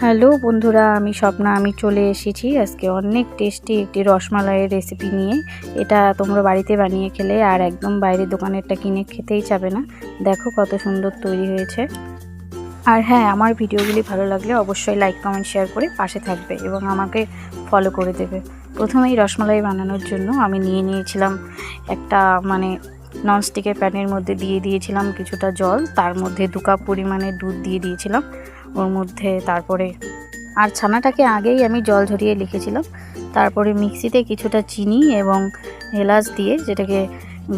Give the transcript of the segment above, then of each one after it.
Hello বন্ধুরা, আমি স্বপ্না। আমি চলে এসেছি আজকে অনেক টেস্টি একটি রসমালাইয়ের রেসিপি নিয়ে। এটা তোমরা বাড়িতে বানিয়ে খেলে আর একদম বাইরের দোকানেরটা কিনে খেতেই চাবে না। দেখো কত সুন্দর তৈরি হয়েছে। আর হ্যাঁ, আমার ভিডিওগুলি ভালো লাগলে অবশ্যই লাইক কমেন্ট শেয়ার করে পাশে থাকবে এবং আমাকে ফলো করে দেবে। প্রথমেই রসমালাই বানানোর জন্য আমি নিয়েছিলাম একটা ননস্টিকের প্যানের মধ্যে দিয়ে দিয়েছিলাম কিছুটা জল, তার মধ্যে 2 কাপ পরিমাণে দুধ দিয়ে দিয়েছিলাম ওর মধ্যে। তারপরে আর ছানাটাকে আগেই আমি জল ঝরিয়ে লিখেছিলাম। তারপরে মিক্সিতে কিছুটা চিনি এবং এলাচ দিয়ে যেটাকে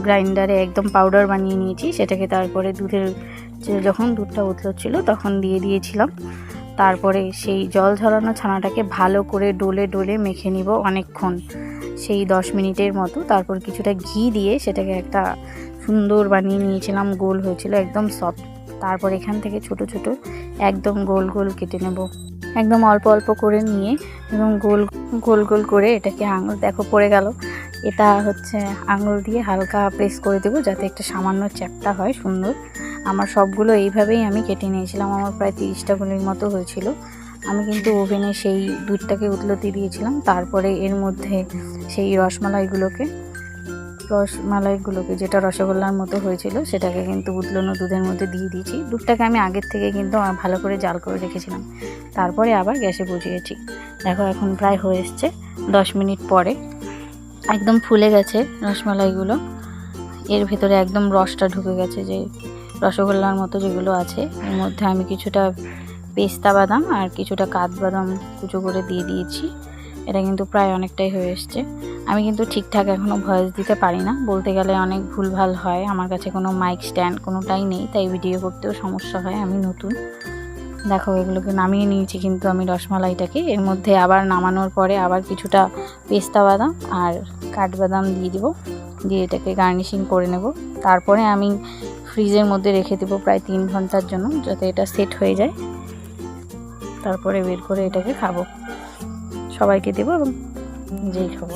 গ্রাইন্ডারে একদম পাউডার বানিয়ে নিয়েছি, সেটাকে তারপরে যখন দুধটা উতলাচ্ছিল তখন দিয়ে দিয়েছিলাম। তারপরে সেই জল ঝরানো ছানাটাকে ভালো করে ডলে ডলে মেখে নিব অনেকক্ষণ, সেই 10 মিনিটের মতো। তারপর কিছুটা ঘি দিয়ে সেটাকে একটা সুন্দর বানিয়ে নিয়েছিলাম, গোল হয়েছিল একদম সফট। তারপর এখান থেকে ছোট ছোট একদম গোল গোল কেটে নেব, একদম অল্প অল্প করে নিয়ে এবং গোল গোল গোল করে এটাকে আঙুল, দেখো পড়ে গেল, এটা হচ্ছে আঙুল দিয়ে হালকা প্রেস করে দেবো যাতে একটা সামান্য চ্যাপ্টা হয় সুন্দর। আমার সবগুলো এইভাবেই আমি কেটে নিয়েছিলাম। আমার প্রায় 30টা গুলির মতো হয়েছিল। আমি কিন্তু ওভেনে সেই দুধটাকে উতলাতে দিয়েছিলাম। তারপরে এর মধ্যে সেই রসমালাইগুলোকে যেটা রসগোল্লার মতো হয়েছিল সেটাকে কিন্তু উতলানো দুধের মধ্যে দিয়ে দিয়েছি। দুধটাকে আমি আগের থেকে কিন্তু ভালো করে জাল করে রেখেছিলাম। তারপরে আবার গ্যাসে বসিয়েছি। দেখো এখন প্রায় হয়ে এসছে 10 মিনিট পরে। একদম ফুলে গেছে রসমালাইগুলো, এর ভেতরে একদম রসটা ঢুকে গেছে, যে রসগোল্লার মতো যেগুলো আছে। এর মধ্যে আমি কিছুটা পেস্তা বাদাম আর কিছুটা কাঠবাদাম কুচো করে দিয়ে দিয়েছি। এটা কিন্তু প্রায় অনেকটাই হয়ে এসছে। আমি কিন্তু ঠিকঠাক এখনও ভয়েস দিতে পারি না, বলতে গেলে অনেক ভুলভাল হয়। আমার কাছে কোনো মাইক স্ট্যান্ড কোনোটাই নেই, তাই ভিডিও করতেও সমস্যা হয়, আমি নতুন। দেখো এগুলোকে নামিয়ে নিয়েছি কিন্তু আমি রসমালাইটাকে। এর মধ্যে আবার নামানোর পরে আবার কিছুটা পেস্তা বাদাম আর কাঠবাদাম দিয়ে দিব, দিয়ে এটাকে গার্নিশিং করে নেব। তারপরে আমি ফ্রিজের মধ্যে রেখে দেবো প্রায় 3 ঘন্টার জন্য, যাতে এটা সেট হয়ে যায়। তারপরে বের করে এটাকে খাবো, সবাইকে দেবো এবং নিজেই খাবো।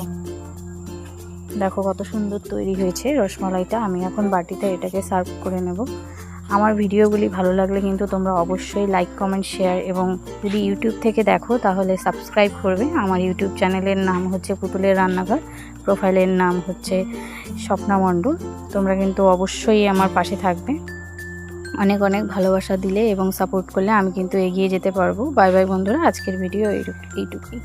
দেখো কত সুন্দর তৈরি হয়েছে রসমালাইটা। আমি এখন বাটিতে এটাকে সার্ভ করে নেব। আমার ভিডিওগুলি ভালো লাগলে কিন্তু তোমরা অবশ্যই লাইক কমেন্ট শেয়ার, এবং যদি ইউটিউব থেকে দেখো তাহলে সাবস্ক্রাইব করবে। আমার ইউটিউব চ্যানেলের নাম হচ্ছে পুতুলের রান্নাঘর, প্রোফাইলের নাম হচ্ছে স্বপ্না মণ্ডল। তোমরা কিন্তু অবশ্যই আমার পাশে থাকবে। অনেক অনেক ভালোবাসা দিলে এবং সাপোর্ট করলে আমি কিন্তু এগিয়ে যেতে পারবো। বাই বাই বন্ধুরা, আজকের ভিডিও এইটুকুই।